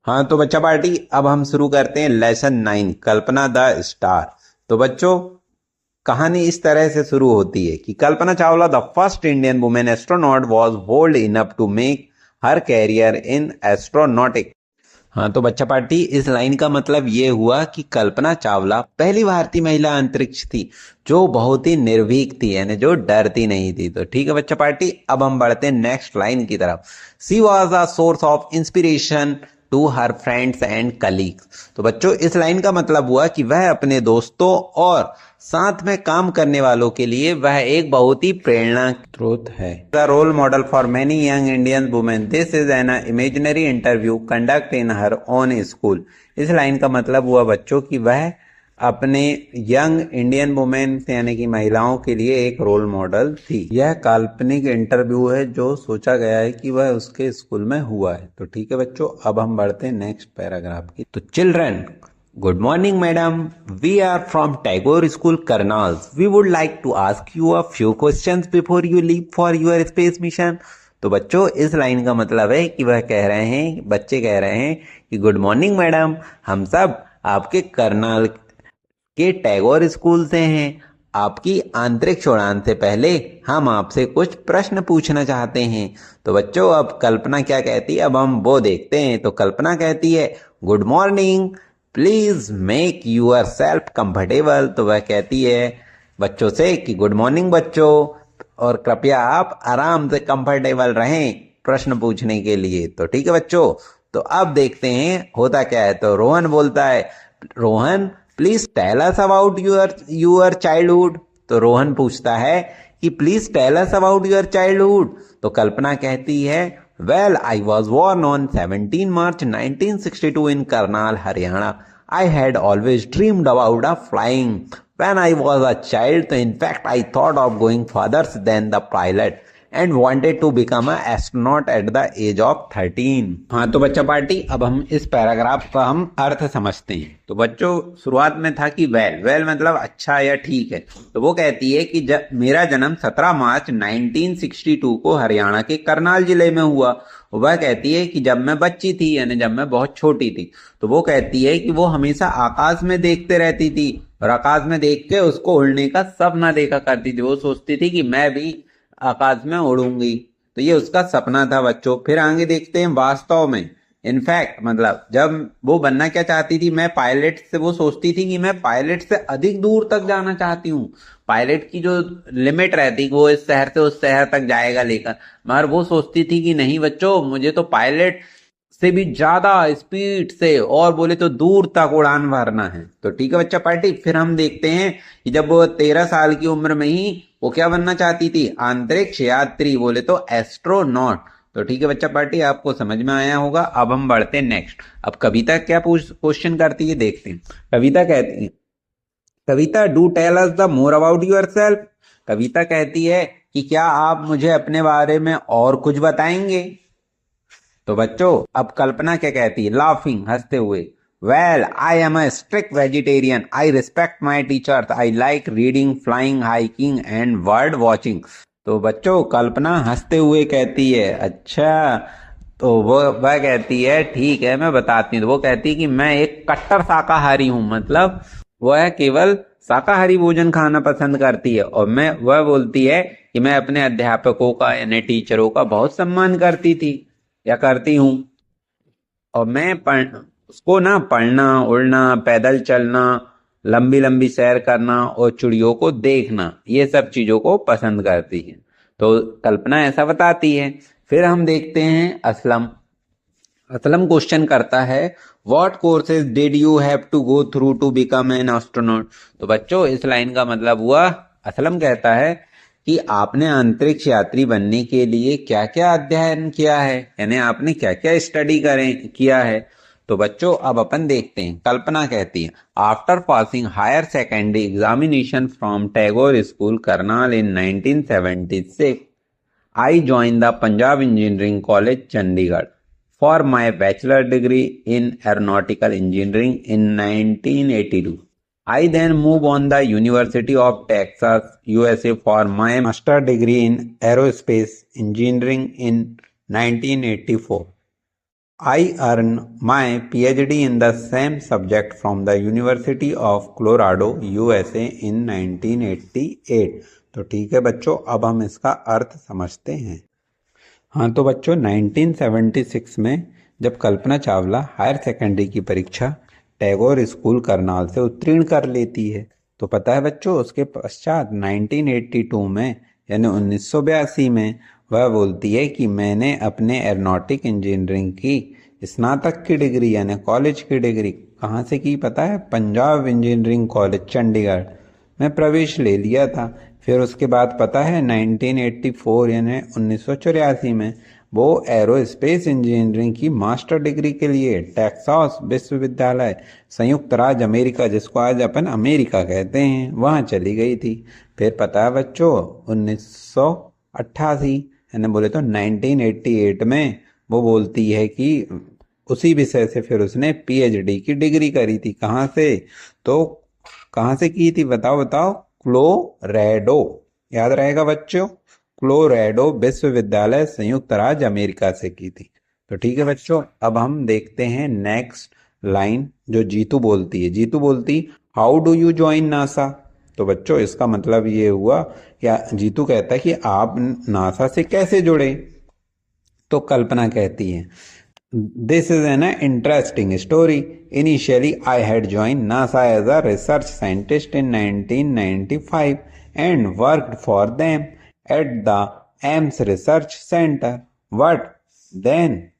हाँ तो बच्चा पार्टी अब हम शुरू करते हैं लेसन 9 कल्पना द स्टार। तो बच्चों कहानी इस तरह से शुरू होती है कि Kalpana Chawla the first Indian women astronaut was bold enough to make her career in astronautic. हाँ तो बच्चा पार्टी इस लाइन का मतलब ये हुआ कि कल्पना चावला पहली भारतीय महिला अंतरिक्ष थी जो बहुत ही निर्भीक थी, यानी जो डरती नहीं थी। तो ठीक है बच्चा पार्टी, अब हम बढ़ते हैं नेक्स्ट लाइन की तरफ। She was a source of inspiration to her friends and colleagues. तो बच्चों इस लाइन का मतलब हुआ कि वह अपने दोस्तों और साथ में काम करने वालों के लिए वह एक बहुत ही प्रेरणा स्रोत है। The role model for many young Indian women, this is an imaginary interview conduct in her own school. इस लाइन का मतलब हुआ बच्चों कि वह अपने यंग इंडियन वुमेन यानी कि महिलाओं के लिए एक रोल मॉडल थी। यह काल्पनिक इंटरव्यू है जो सोचा गया है कि वह उसके स्कूल में हुआ है। तो ठीक है बच्चों, अब हम बढ़ते हैं नेक्स्ट पैराग्राफ की। तो children, good morning madam, we are from Tagore school Karnal, we would like to ask you a few questions before you leave for your space mission. तो बच्चों इस लाइन का मतलब है कि वह कह रहे हैं, बच्चे कह रहे हैं कि गुड मॉर्निंग मैडम, हम सब आपके करनाल के टैगोर स्कूल से हैं। आपकी आंतरिक उड़ान से पहले हम आपसे कुछ प्रश्न पूछना चाहते हैं। तो बच्चों अब कल्पना क्या कहती है, अब हम वो देखते हैं। तो कल्पना कहती है good morning, please make yourself comfortable. तो वह कहती है बच्चों से कि गुड मॉर्निंग बच्चों, और कृपया आप आराम से कंफर्टेबल रहें प्रश्न पूछने के लिए। तो ठीक है बच्चों, तो अब देखते हैं होता क्या है। तो रोहन बोलता है, Rohan please tell us about your your childhood. तो रोहन पूछता है कि please tell us about your childhood. तो कल्पना कहती है well I was born on 17 March 1962 in Karnal, Haryana. I had always dreamed about flying when I was a child. So in fact, I thought of going further than the pilot and wanted to become an astronaut at the age of 13. हाँ तो बच्चा party, अब हम इस paragraph का हम अर्थ समझते हैं। तो बच्चों शुरुआत में था कि वेल वेल मतलब अच्छा या ठीक है। तो वो कहती है कि जब मेरा जन्म 17 मार्च 1962 को हरियाणा के करनाल जिले में हुआ। वह कहती है कि जब मैं बच्ची थी यानी जब मैं बहुत छोटी थी, तो वो कहती है कि वो हमेशा आकाश में देखते रहती थी और आकाश में देख के उसको उड़ने का सपना देखा करती थी। वो सोचती थी कि मैं भी आकाश में उड़ूंगी। तो ये उसका सपना था बच्चों। फिर आगे देखते हैं वास्तव में, इनफैक्ट मतलब जब वो बनना क्या चाहती थी, मैं पायलट से, वो सोचती थी कि मैं पायलट से अधिक दूर तक जाना चाहती हूँ। पायलट की जो लिमिट रहती वो इस शहर से उस शहर तक जाएगा लेकर, मगर वो सोचती थी कि नहीं बच्चों, मुझे तो पायलट से भी ज्यादा स्पीड से और बोले तो दूर तक उड़ान भरना है। तो ठीक है बच्चा पार्टी, फिर हम देखते हैं कि जब वो 13 साल की उम्र में ही वो क्या बनना चाहती थी, अंतरिक्ष यात्री, बोले तो एस्ट्रोनॉट। तो ठीक है बच्चा पार्टी, आपको समझ में आया होगा। अब हम बढ़ते हैं नेक्स्ट। अब कविता क्या क्वेश्चन करती है देखते हैं। कविता कहती है, Kavita do tell us the more about yourself. Kavita कहती है कि क्या आप मुझे अपने बारे में और कुछ बताएंगे। तो बच्चों अब कल्पना क्या कहती है, लाफिंग, हंसते हुए, well I am a strict vegetarian, I respect my teachers, I like reading, flying, hiking and bird watching. तो बच्चों कल्पना हंसते हुए कहती है अच्छा, तो वह कहती है ठीक है मैं बताती हूँ। तो वो कहती है कि मैं एक कट्टर शाकाहारी हूँ, मतलब वह केवल शाकाहारी भोजन खाना पसंद करती है। और मैं, वह बोलती है कि मैं अपने अध्यापकों का यानी टीचरों का बहुत सम्मान करती थी या करती हूँ। और मैं उसको ना पढ़ना, उड़ना, पैदल चलना, लंबी लंबी सैर करना और चिड़ियों को देखना, ये सब चीजों को पसंद करती है। तो कल्पना ऐसा बताती है। फिर हम देखते हैं असलम। असलम क्वेश्चन करता है what courses did you have to go through to become an astronaut. तो बच्चों इस लाइन का मतलब हुआ, असलम कहता है कि आपने अंतरिक्ष यात्री बनने के लिए क्या क्या अध्ययन किया है, यानी आपने क्या क्या स्टडी किया है। तो बच्चों अब अपन देखते हैं। कल्पना कहती है after passing higher secondary examination from Tagore school Karnal in 1976, I joined the Punjab Engineering College, Chandigarh, for my bachelor degree in aeronautical engineering in 1982. I then moved on the University of Texas, USA for my master degree in aerospace engineering in 1984. I earned my PhD in the same subject from the University of Colorado, USA in 1988। तो ठीक है बच्चों, अब हम इसका अर्थ समझते हैं। हाँ तो बच्चों 1976 में जब कल्पना चावला हायर सेकेंडरी की परीक्षा टैगोर स्कूल करनाल से उत्तीर्ण कर लेती है, तो पता है बच्चों उसके पश्चात 1982 में यानी 1982 में वह बोलती है कि मैंने अपने एरोनॉटिक इंजीनियरिंग की स्नातक की डिग्री यानी कॉलेज की डिग्री कहाँ से की पता है? पंजाब इंजीनियरिंग कॉलेज चंडीगढ़ में प्रवेश ले लिया था। फिर उसके बाद पता है 1984 यानी 1984 में वो एरोस्पेस इंजीनियरिंग की मास्टर डिग्री के लिए टेक्सास विश्वविद्यालय संयुक्त राज्य अमेरिका, जिसको आज अपन अमेरिका कहते हैं, वहाँ चली गई थी। फिर पता है बच्चों 1988 यानी बोले तो 1988 में वो बोलती है कि उसी विषय से फिर उसने पीएचडी की डिग्री करी थी। कहाँ से? तो कहाँ से की थी बताओ बताओ? क्लोरेडो, याद रहेगा बच्चों, क्लोरेडो विश्वविद्यालय संयुक्त राज्य अमेरिका से की थी। तो ठीक है बच्चों, अब हम देखते हैं नेक्स्ट लाइन जो जीतू बोलती है। जीतू बोलती how do you join NASA. तो बच्चों इसका मतलब ये हुआ, या जीतू कहता है कि आप नासा से कैसे जुड़े। तो कल्पना कहती है this is an interesting story. Initially I had join NASA as a research scientist in 1995 and worked for them at the Ames Research Center, but then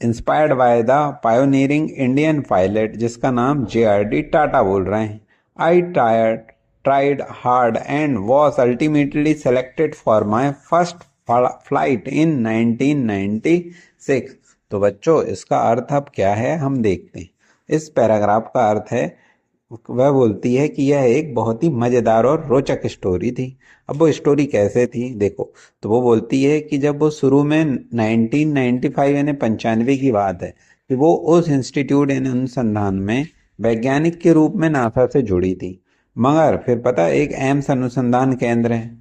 inspired by the pioneering Indian pilot जिसका नाम JRD Tata बोल रहे हैं, I tried hard and was ultimately selected for my first flight in 1996। तो बच्चों इसका अर्थ अब क्या है हम देखते हैं। इस पैराग्राफ का अर्थ है, वह बोलती है कि यह एक बहुत ही मज़ेदार और रोचक स्टोरी थी। अब वो स्टोरी कैसे थी देखो, तो वो बोलती है कि जब वो शुरू में 1995 यानी 95 की बात है कि वो उस इंस्टीट्यूट यानी अनुसंधान में वैज्ञानिक के रूप में नासा से जुड़ी थी, मगर फिर पता एक एम्स अनुसंधान केंद्र है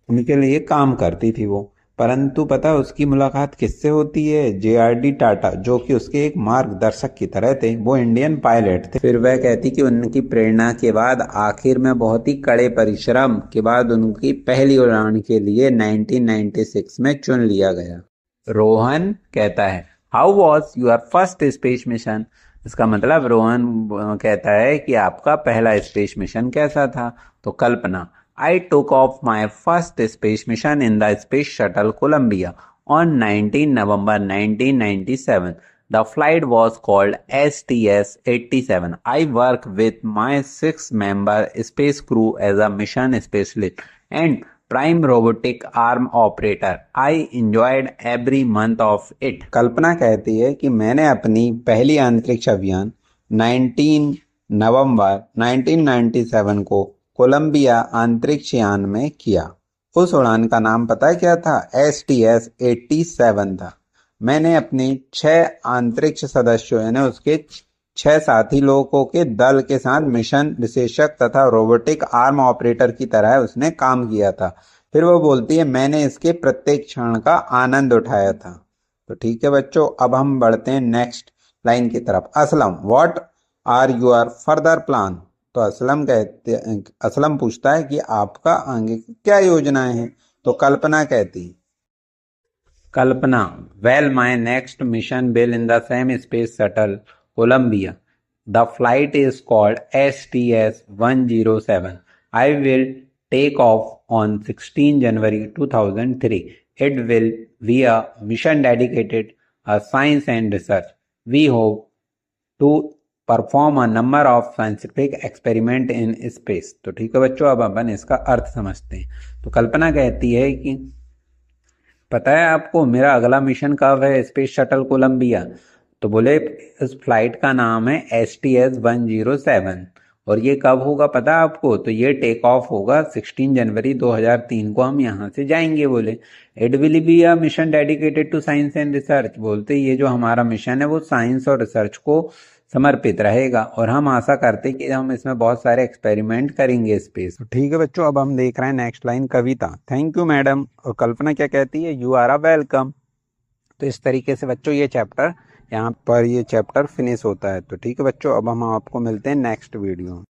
उनके लिए काम करती थी वो। परंतु पता उसकी मुलाकात किससे होती है? JRD टाटा, जो कि उसके एक मार्गदर्शक की तरह थे, वो इंडियन पायलट थे। फिर वह कहती कि उनकी प्रेरणा के बाद आखिर में बहुत ही कड़े परिश्रम के बाद उनकी पहली उड़ान के लिए 1996 में चुन लिया गया। रोहन कहता है how was your first space mission. इसका मतलब रोहन कहता है कि आपका पहला स्पेस मिशन कैसा था। तो कल्पना I took off my first space mission in the Space Shuttle Columbia on 19 November 1997. The flight was called STS-87. I worked with my 6-member space crew as a mission specialist and prime robotic arm operator. I enjoyed every month of it. कल्पना कहती है कि मैंने अपनी पहली अंतरिक्ष अभियान 19 नवंबर 1997 को Colombia अंतरिक्ष यान में किया। उस उड़ान का नाम पता है क्या था? STS-87 था। मैंने अपने 6 अंतरिक्ष सदस्यों यानी उसके 6 साथी लोगों के दल के साथ मिशन विशेषज्ञ तथा रोबोटिक आर्म ऑपरेटर की तरह उसने काम किया था। फिर वो बोलती है मैंने इसके प्रत्येक क्षण का आनंद उठाया था। तो ठीक है बच्चों, अब हम बढ़ते हैं नेक्स्ट लाइन की तरफ। Aslam what are your further plan. तो असलम पूछता है कि आपका आगे क्या योजनाएं हैं। तो कल्पना कहती, Kalpana well my next mission will in the same space shuttle Columbia. The flight is called STS-107। I will take off on 16 January 2003। It will be a mission dedicated science and research. We hope to perform a number of scientific experiment in space. तो ठीक है बच्चों, अब अपन इसका अर्थ समझते हैं। तो कल्पना कहती है कि पता है आपको मेरा अगला मिशन कब है स्पेस शटल कोलंबिया। तो बोले इस फ्लाइट का नाम है STS-107 और ये कब होगा पता है आपको? तो ये टेक ऑफ होगा 16 जनवरी 2003 को हम यहाँ से जाएंगे। बोले it will be a mission dedicated to science and research. बोलते ये जो हमारा मिशन है वो साइंस और रिसर्च को समर्पित रहेगा और हम आशा करते कि हम इसमें बहुत सारे एक्सपेरिमेंट करेंगे स्पेस। तो ठीक है बच्चों, अब हम देख रहे हैं नेक्स्ट लाइन कविता। Thank you madam. और कल्पना क्या कहती है? You are a welcome. तो इस तरीके से बच्चों ये चैप्टर यहाँ पर ये चैप्टर फिनिश होता है। तो ठीक है बच्चों, अब हम आपको मिलते हैं नेक्स्ट वीडियो में।